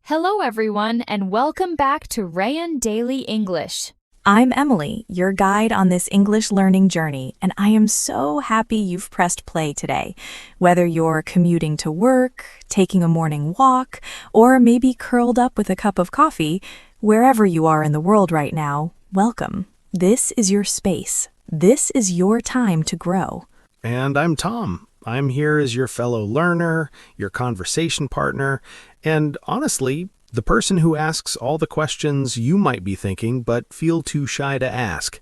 Hello, everyone, and welcome back to Rayan Daily English. I'm Emily, your guide on this English learning journey, and I am so happy you've pressed play today. Whether you're commuting to work, taking a morning walk, or maybe curled up with a cup of coffee, wherever you are in the world right now, welcome. This is your space. This is your time to grow. And I'm Tom. I'm here as your fellow learner, your conversation partner, and honestly, the person who asks all the questions you might be thinking but feel too shy to ask.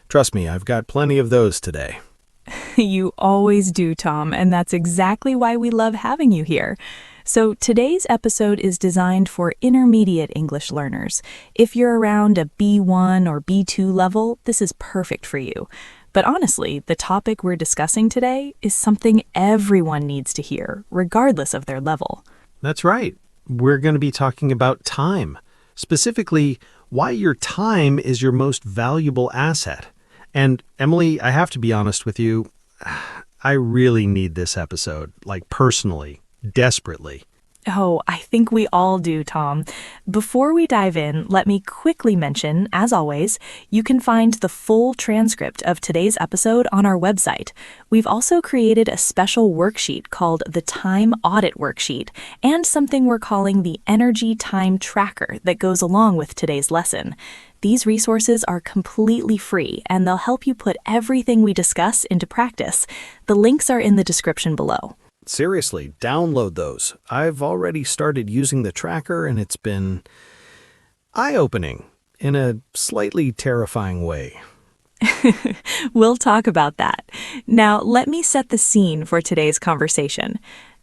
Trust me, I've got plenty of those today. You always do, Tom, and that's exactly why we love having you here. So today's episode is designed for intermediate English learners. If you're around a B1 or B2 level, this is perfect for you. But honestly, the topic we're discussing today is something everyone needs to hear, regardless of their level. That's right. We're going to be talking about time. Specifically, why your time is your most valuable asset. And Emily, I have to be honest with you, I really need this episode, like personally, desperately. Oh, I think we all do, Tom. Before we dive in, let me quickly mention, as always, you can find the full transcript of today's episode on our website. We've also created a special worksheet called the Time Audit Worksheet and something we're calling the Energy Time Tracker that goes along with today's lesson. These resources are completely free, and they'll help you put everything we discuss into practice. The links are in the description below. Seriously, download those. I've already started using the tracker, and it's been eye-opening in a slightly terrifying way. We'll talk about that. Now, let me set the scene for today's conversation.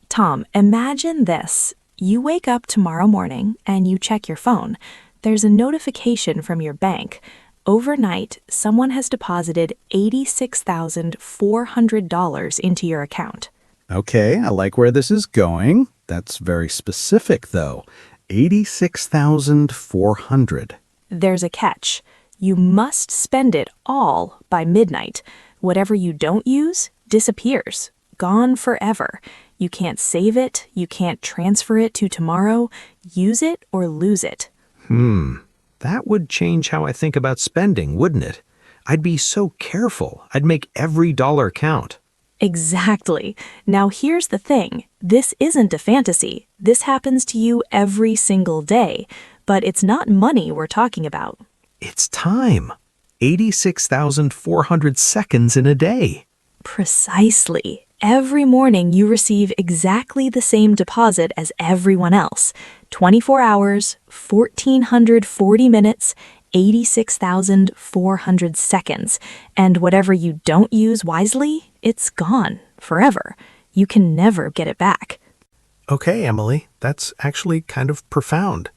Tom, imagine this. You wake up tomorrow morning and you check your phone. There's a notification from your bank. Overnight, someone has deposited $86,400 into your account. Okay, I like where this is going. That's very specific, though. 86,400. There's a catch. You must spend it all by midnight. Whatever you don't use disappears. Gone forever. You can't save it. You can't transfer it to tomorrow. Use it or lose it. That would change how I think about spending, wouldn't it? I'd be so careful. I'd make every dollar count. Exactly. Now here's the thing. This isn't a fantasy. This happens to you every single day. But it's not money we're talking about. It's time. 86,400 seconds in a day. Precisely. Every morning you receive exactly the same deposit as everyone else. 24 hours, 1,440 minutes, 86,400 seconds. And whatever you don't use wisely, it's gone forever. You can never get it back. Okay, Emily, that's actually kind of profound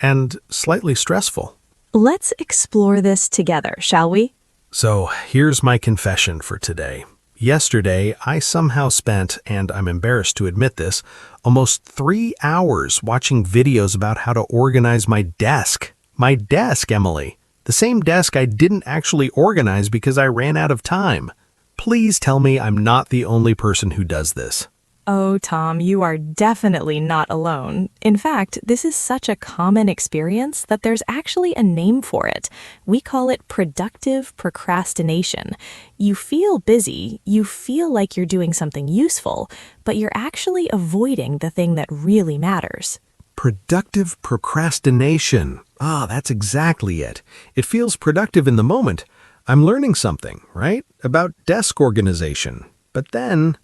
and slightly stressful. Let's explore this together, shall we? So here's my confession for today. Yesterday, I somehow spent, and I'm embarrassed to admit this, almost 3 hours watching videos about how to organize my desk. My desk, Emily. The same desk I didn't actually organize because I ran out of time. Please tell me I'm not the only person who does this. Oh, Tom, you are definitely not alone. In fact, this is such a common experience that there's actually a name for it. We call it productive procrastination. You feel busy, you feel like you're doing something useful, but you're actually avoiding the thing that really matters. Productive procrastination. That's exactly it. It feels productive in the moment. I'm learning something, right? About desk organization. But then,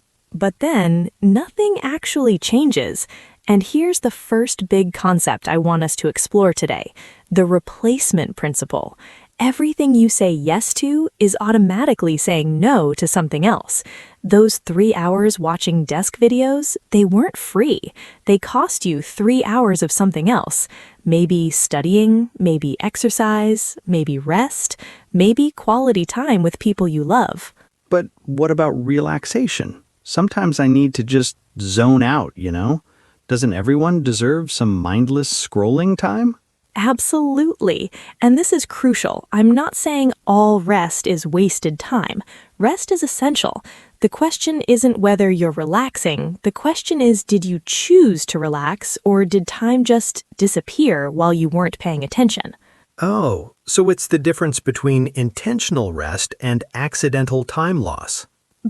nothing actually changes. And here's the first big concept I want us to explore today, the replacement principle. Everything you say yes to is automatically saying no to something else. Those 3 hours watching desk videos, they weren't free. They cost you 3 hours of something else. Maybe studying, maybe exercise, maybe rest, maybe quality time with people you love. But what about relaxation? Sometimes I need to just zone out, you know? Doesn't everyone deserve some mindless scrolling time? Absolutely. And this is crucial. I'm not saying all rest is wasted time. Rest is essential. The question isn't whether you're relaxing. The question is, did you choose to relax, or did time just disappear while you weren't paying attention? Oh, so it's the difference between intentional rest and accidental time loss.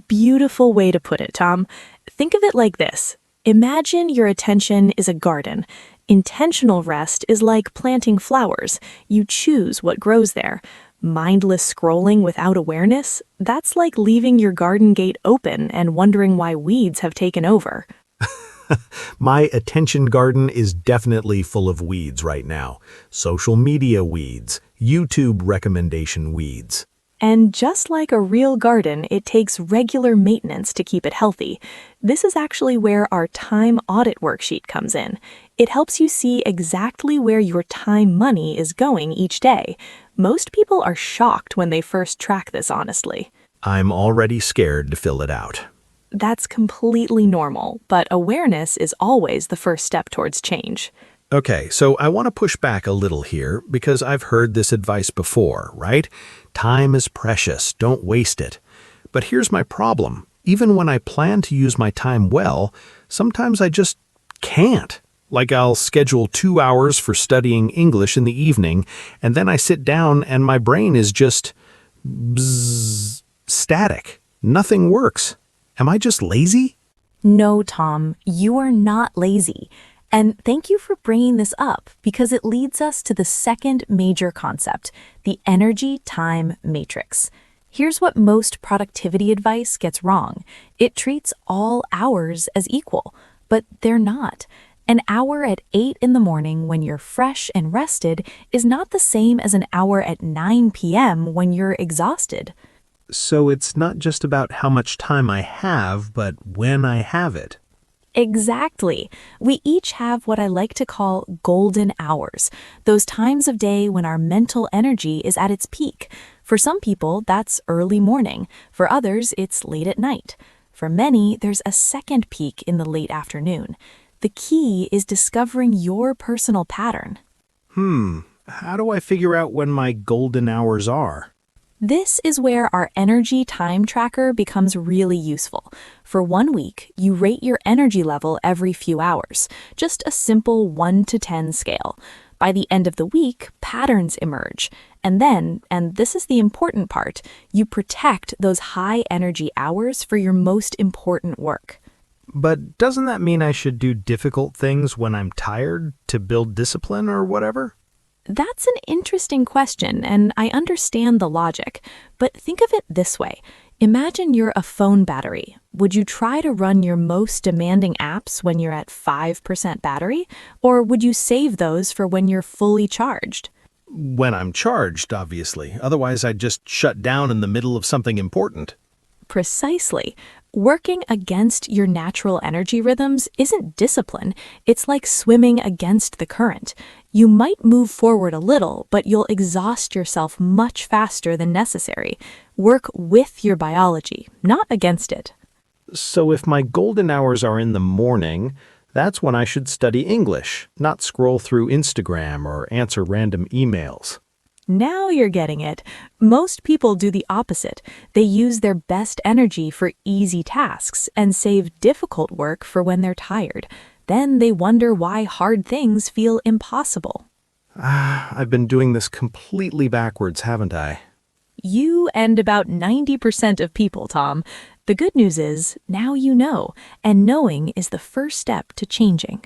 Beautiful way to put it, Tom. Think of it like this. Imagine your attention is a garden. Intentional rest is like planting flowers. You choose what grows there. Mindless scrolling without awareness, that's like leaving your garden gate open and wondering why weeds have taken over. My attention garden is definitely full of weeds right now. Social media weeds, YouTube recommendation weeds. And just like a real garden, it takes regular maintenance to keep it healthy. This is actually where our time audit worksheet comes in. It helps you see exactly where your time money is going each day. Most people are shocked when they first track this, honestly. I'm already scared to fill it out. That's completely normal, but awareness is always the first step towards change. Okay, so I want to push back a little here because I've heard this advice before, right? Time is precious, don't waste it. But here's my problem. Even when I plan to use my time well, sometimes I just can't. Like I'll schedule 2 hours for studying English in the evening, and then I sit down and my brain is just static. Nothing works. Am I just lazy? No, Tom, you are not lazy. And thank you for bringing this up because it leads us to the second major concept, the energy-time matrix. Here's what most productivity advice gets wrong. It treats all hours as equal, but they're not. An hour at 8 in the morning when you're fresh and rested is not the same as an hour at 9 p.m. when you're exhausted. So it's not just about how much time I have, but when I have it. Exactly. We each have what I like to call golden hours, those times of day when our mental energy is at its peak. For some people, that's early morning. For others, it's late at night. For many, there's a second peak in the late afternoon. The key is discovering your personal pattern. How do I figure out when my golden hours are? This is where our energy time tracker becomes really useful. For 1 week, you rate your energy level every few hours, just a simple 1 to 10 scale. By the end of the week, patterns emerge. And then, and this is the important part, you protect those high energy hours for your most important work. But doesn't that mean I should do difficult things when I'm tired to build discipline or whatever? That's an interesting question, and I understand the logic. But think of it this way. Imagine you're a phone battery. Would you try to run your most demanding apps when you're at 5% battery? Or would you save those for when you're fully charged? When I'm charged, obviously. Otherwise, I'd just shut down in the middle of something important. Precisely. Working against your natural energy rhythms isn't discipline. It's like swimming against the current. You might move forward a little, but you'll exhaust yourself much faster than necessary. Work with your biology, not against it. So if my golden hours are in the morning, that's when I should study English, not scroll through Instagram or answer random emails. Now you're getting it. Most people do the opposite. They use their best energy for easy tasks and save difficult work for when they're tired. Then they wonder why hard things feel impossible. I've been doing this completely backwards, haven't I? You and about 90% of people, Tom. The good news is, now you know, and knowing is the first step to changing.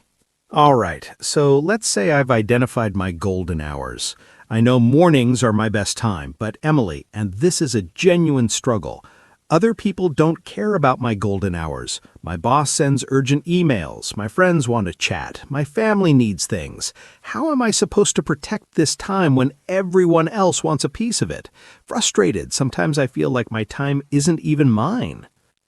All right, so let's say I've identified my golden hours. I know mornings are my best time, but Emily, and this is a genuine struggle, other people don't care about my golden hours. My boss sends urgent emails, my friends want to chat, my family needs things. How am I supposed to protect this time when everyone else wants a piece of it? Frustrated, sometimes I feel like my time isn't even mine.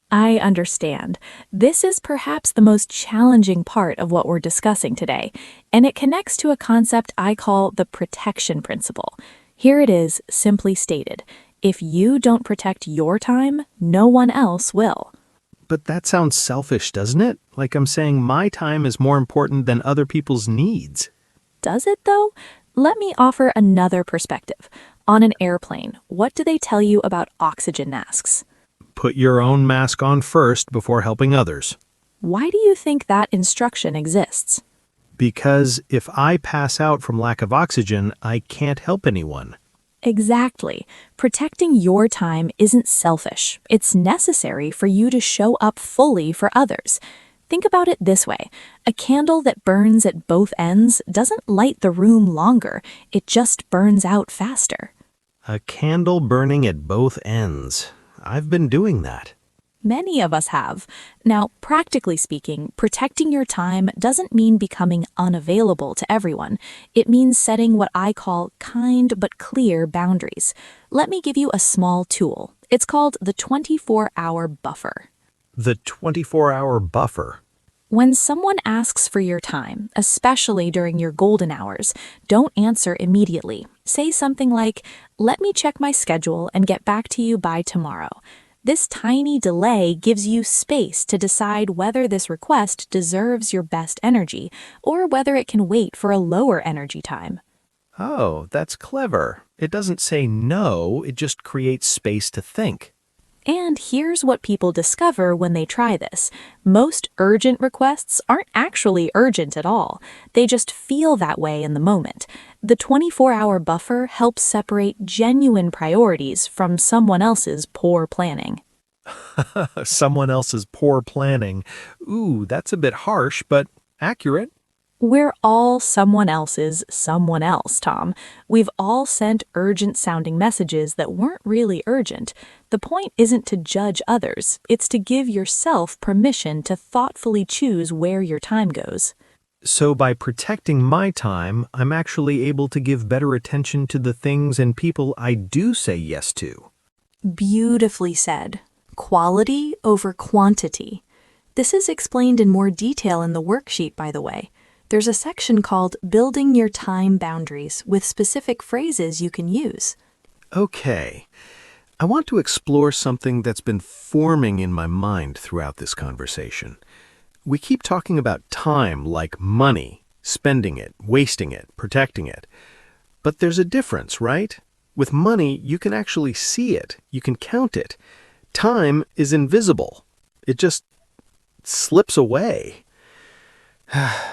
I understand. This is perhaps the most challenging part of what we're discussing today, and it connects to a concept I call the protection principle. Here it is, simply stated. If you don't protect your time, no one else will. But that sounds selfish, doesn't it? Like I'm saying my time is more important than other people's needs. Does it, though? Let me offer another perspective. On an airplane, what do they tell you about oxygen masks? Put your own mask on first before helping others. Why do you think that instruction exists? Because if I pass out from lack of oxygen, I can't help anyone. Exactly. Protecting your time isn't selfish. It's necessary for you to show up fully for others. Think about it this way. A candle that burns at both ends doesn't light the room longer. It just burns out faster. A candle burning at both ends. I've been doing that. Many of us have. Now, practically speaking, protecting your time doesn't mean becoming unavailable to everyone. It means setting what I call kind but clear boundaries. Let me give you a small tool. It's called the 24-hour buffer. The 24-hour buffer. When someone asks for your time, especially during your golden hours, don't answer immediately. Say something like, "Let me check my schedule and get back to you by tomorrow." This tiny delay gives you space to decide whether this request deserves your best energy or whether it can wait for a lower energy time. Oh, that's clever. It doesn't say no, it just creates space to think. And here's what people discover when they try this. Most urgent requests aren't actually urgent at all. They just feel that way in the moment. The 24-hour buffer helps separate genuine priorities from someone else's poor planning. Someone else's poor planning. Ooh, that's a bit harsh, but accurate. We're all someone else's someone else, Tom. We've all sent urgent-sounding messages that weren't really urgent. The point isn't to judge others. It's to give yourself permission to thoughtfully choose where your time goes. So by protecting my time, I'm actually able to give better attention to the things and people I do say yes to. Beautifully said. Quality over quantity. This is explained in more detail in the worksheet, by the way. There's a section called Building Your Time Boundaries with specific phrases you can use. Okay, I want to explore something that's been forming in my mind throughout this conversation. We keep talking about time like money, spending it, wasting it, protecting it. But there's a difference, right? With money, you can actually see it, you can count it. Time is invisible. It just slips away.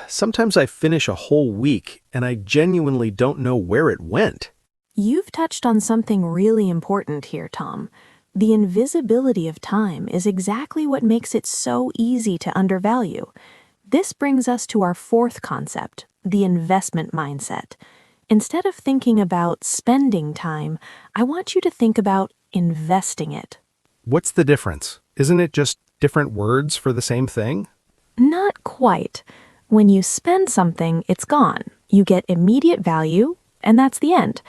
Sometimes I finish a whole week and I genuinely don't know where it went. You've touched on something really important here, Tom. The invisibility of time is exactly what makes it so easy to undervalue. This brings us to our fourth concept, the investment mindset. Instead of thinking about spending time, I want you to think about investing it. What's the difference? Isn't it just different words for the same thing? Not quite. When you spend something, it's gone. You get immediate value, and that's the end.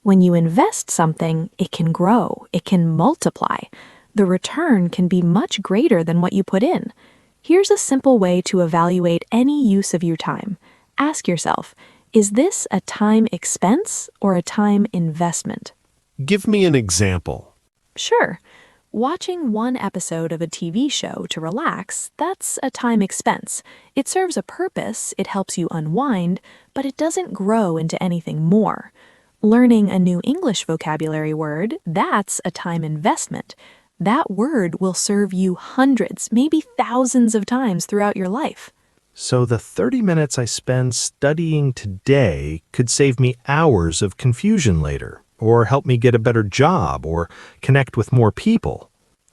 When you invest something, it can grow, it can multiply. The return can be much greater than what you put in. Here's a simple way to evaluate any use of your time. Ask yourself, is this a time expense or a time investment? Give me an example. Sure. Watching one episode of a TV show to relax, that's a time expense. It serves a purpose, it helps you unwind, but it doesn't grow into anything more. Learning a new English vocabulary word, that's a time investment. That word will serve you hundreds, maybe thousands of times throughout your life. So the 30 minutes I spend studying today could save me hours of confusion later, or help me get a better job, or connect with more people.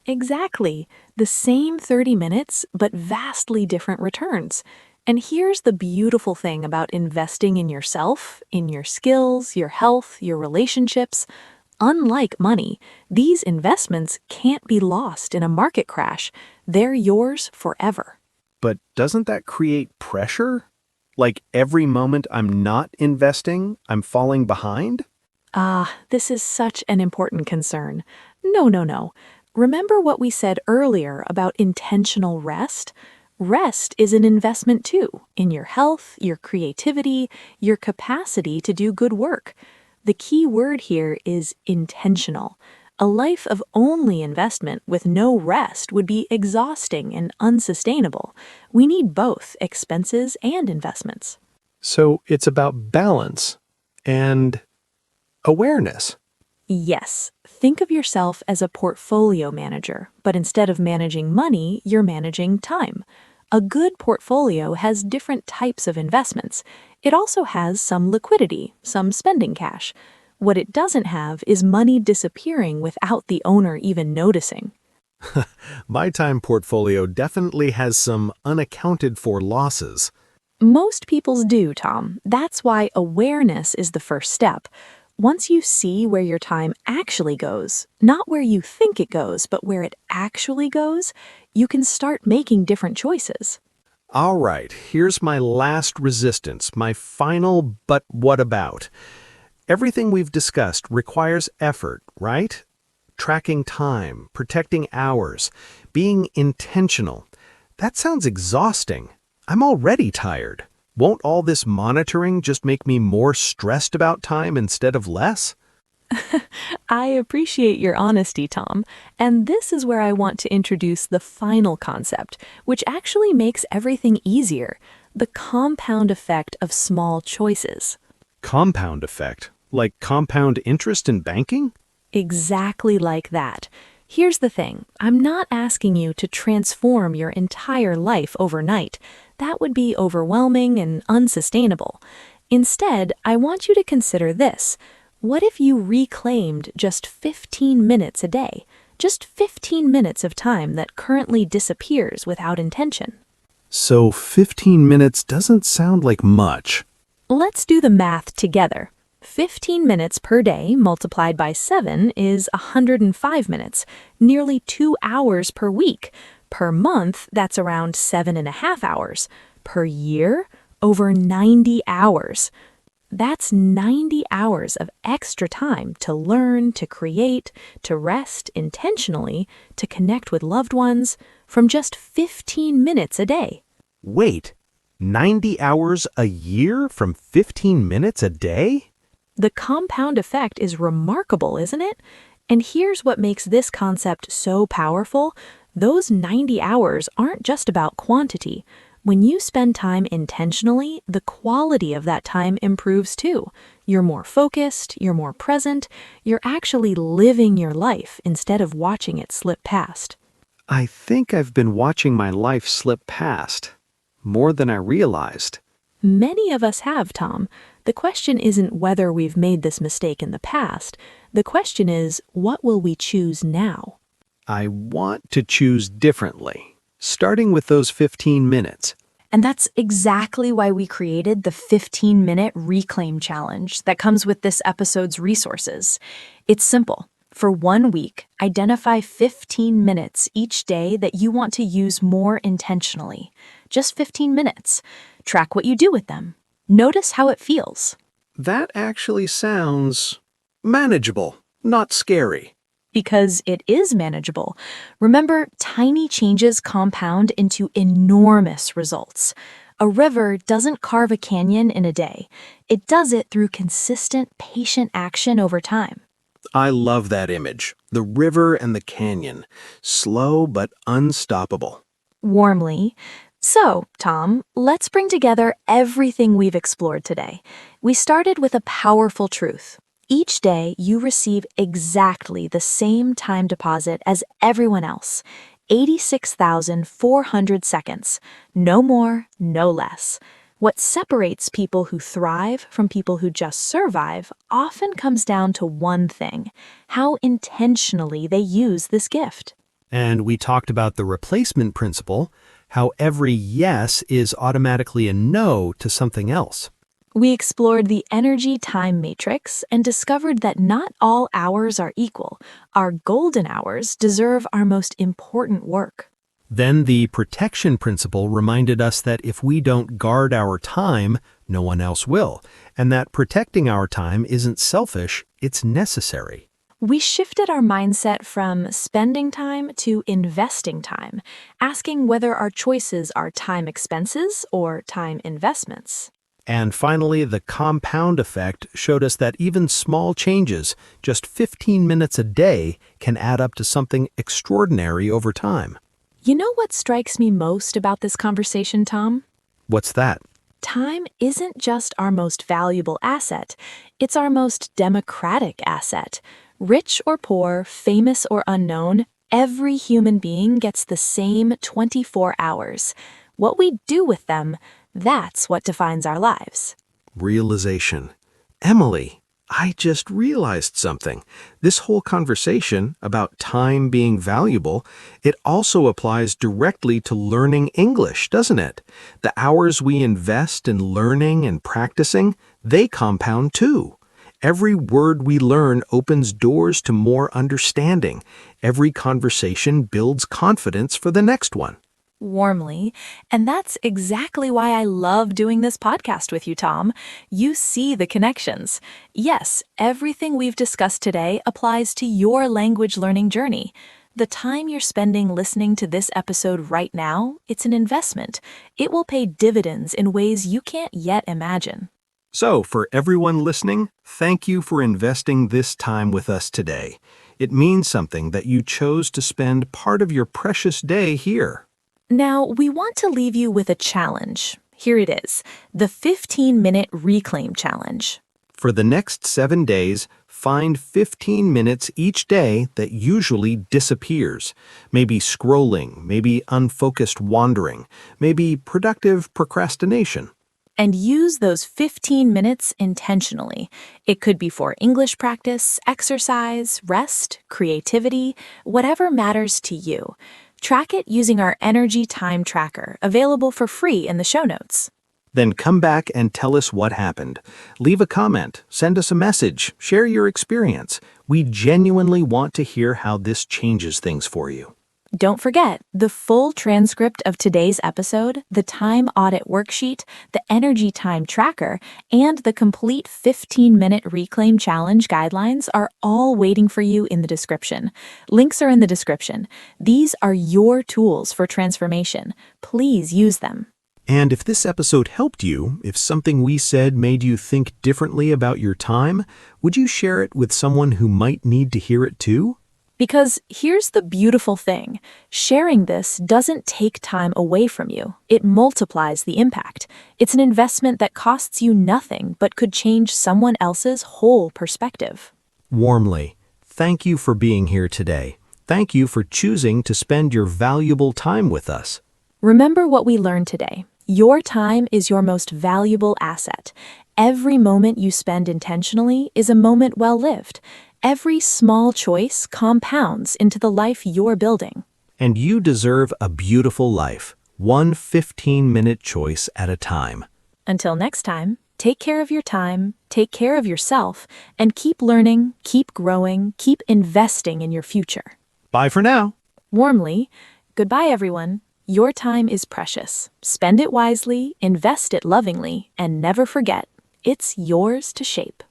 Exactly. The same 30 minutes, but vastly different returns. And here's the beautiful thing about investing in yourself, in your skills, your health, your relationships. Unlike money, these investments can't be lost in a market crash. They're yours forever. But doesn't that create pressure? Like every moment I'm not investing, I'm falling behind? This is such an important concern. No. Remember what we said earlier about intentional rest? Rest is an investment too, in your health, your creativity, your capacity to do good work. The key word here is intentional. A life of only investment with no rest would be exhausting and unsustainable. We need both expenses and investments. So it's about balance and awareness. Yes, think of yourself as a portfolio manager, but instead of managing money, you're managing time. A good portfolio has different types of investments. It also has some liquidity, some spending cash. What it doesn't have is money disappearing without the owner even noticing. My time portfolio definitely has some unaccounted for losses. Most people's do, Tom. That's why awareness is the first step. Once you see where your time actually goes, not where you think it goes, but where it actually goes, you can start making different choices. All right, here's my last resistance, my final but what about? Everything we've discussed requires effort, right? Tracking time, protecting hours, being intentional. That sounds exhausting. I'm already tired. Won't all this monitoring just make me more stressed about time instead of less? I appreciate your honesty, Tom, and this is where I want to introduce the final concept, which actually makes everything easier: the compound effect of small choices. Compound effect? Like compound interest in banking? Exactly like that. Here's the thing, I'm not asking you to transform your entire life overnight. That would be overwhelming and unsustainable. Instead, I want you to consider this. What if you reclaimed just 15 minutes a day? Just 15 minutes of time that currently disappears without intention. So 15 minutes doesn't sound like much. Let's do the math together. 15 minutes per day multiplied by 7 is 105 minutes, nearly 2 hours per week. Per month, that's around 7.5 hours. Per year, over 90 hours. That's 90 hours of extra time to learn, to create, to rest intentionally, to connect with loved ones from just 15 minutes a day. Wait, 90 hours a year from 15 minutes a day? The compound effect is remarkable, isn't it? And here's what makes this concept so powerful. Those 90 hours aren't just about quantity. When you spend time intentionally, the quality of that time improves too. You're more focused, you're more present, you're actually living your life instead of watching it slip past. I think I've been watching my life slip past. More than I realized. Many of us have, Tom. The question isn't whether we've made this mistake in the past. The question is, what will we choose now? I want to choose differently, starting with those 15 minutes. And that's exactly why we created the 15-minute Reclaim Challenge that comes with this episode's resources. It's simple. For 1 week, identify 15 minutes each day that you want to use more intentionally. Just 15 minutes. Track what you do with them. Notice how it feels. That actually sounds manageable, not scary. Because it is manageable. Remember, tiny changes compound into enormous results. A river doesn't carve a canyon in a day. It does it through consistent, patient action over time. I love that image. The river and the canyon. Slow but unstoppable. Warmly. So, Tom, let's bring together everything we've explored today. We started with a powerful truth. Each day, you receive exactly the same time deposit as everyone else. 86,400 seconds. No more, no less. What separates people who thrive from people who just survive often comes down to one thing: how intentionally they use this gift. And we talked about the replacement principle, how every yes is automatically a no to something else. We explored the energy-time matrix and discovered that not all hours are equal. Our golden hours deserve our most important work. Then the protection principle reminded us that if we don't guard our time, no one else will, and that protecting our time isn't selfish, it's necessary. We shifted our mindset from spending time to investing time, asking whether our choices are time expenses or time investments. And finally, the compound effect showed us that even small changes, just 15 minutes a day, can add up to something extraordinary over time. You know what strikes me most about this conversation, Tom? What's that? Time isn't just our most valuable asset, it's our most democratic asset. Rich or poor, famous or unknown, every human being gets the same 24 hours. What we do with them, that's what defines our lives. Realization. Emily, I just realized something. This whole conversation about time being valuable, it also applies directly to learning English, doesn't it? The hours we invest in learning and practicing, they compound too. Every word we learn opens doors to more understanding. Every conversation builds confidence for the next one. Warmly. And that's exactly why I love doing this podcast with you, Tom. You see the connections. Yes, everything we've discussed today applies to your language learning journey. The time you're spending listening to this episode right now, it's an investment. It will pay dividends in ways you can't yet imagine. So, for everyone listening, thank you for investing this time with us today. It means something that you chose to spend part of your precious day here. Now, we want to leave you with a challenge. Here it is, the 15-minute reclaim challenge. For the next 7 days, find 15 minutes each day that usually disappears. Maybe scrolling, maybe unfocused wandering, maybe productive procrastination. And use those 15 minutes intentionally. It could be for English practice, exercise, rest, creativity, whatever matters to you. Track it using our energy time tracker, available for free in the show notes. Then come back and tell us what happened. Leave a comment, send us a message, share your experience. We genuinely want to hear how this changes things for you. Don't forget, the full transcript of today's episode, the time audit worksheet, the energy time tracker, and the complete 15-minute reclaim challenge guidelines are all waiting for you in the description. Links are in the description. These are your tools for transformation. Please use them. And if this episode helped you, if something we said made you think differently about your time, would you share it with someone who might need to hear it too? Because here's the beautiful thing. Sharing this doesn't take time away from you. It multiplies the impact. It's an investment that costs you nothing but could change someone else's whole perspective. Warmly, thank you for being here today. Thank you for choosing to spend your valuable time with us. Remember what we learned today. Your time is your most valuable asset. Every moment you spend intentionally is a moment well lived. Every small choice compounds into the life you're building. And you deserve a beautiful life, one 15-minute choice at a time. Until next time, take care of your time, take care of yourself, and keep learning, keep growing, keep investing in your future. Bye for now. Warmly, goodbye everyone. Your time is precious. Spend it wisely, invest it lovingly, and never forget, it's yours to shape.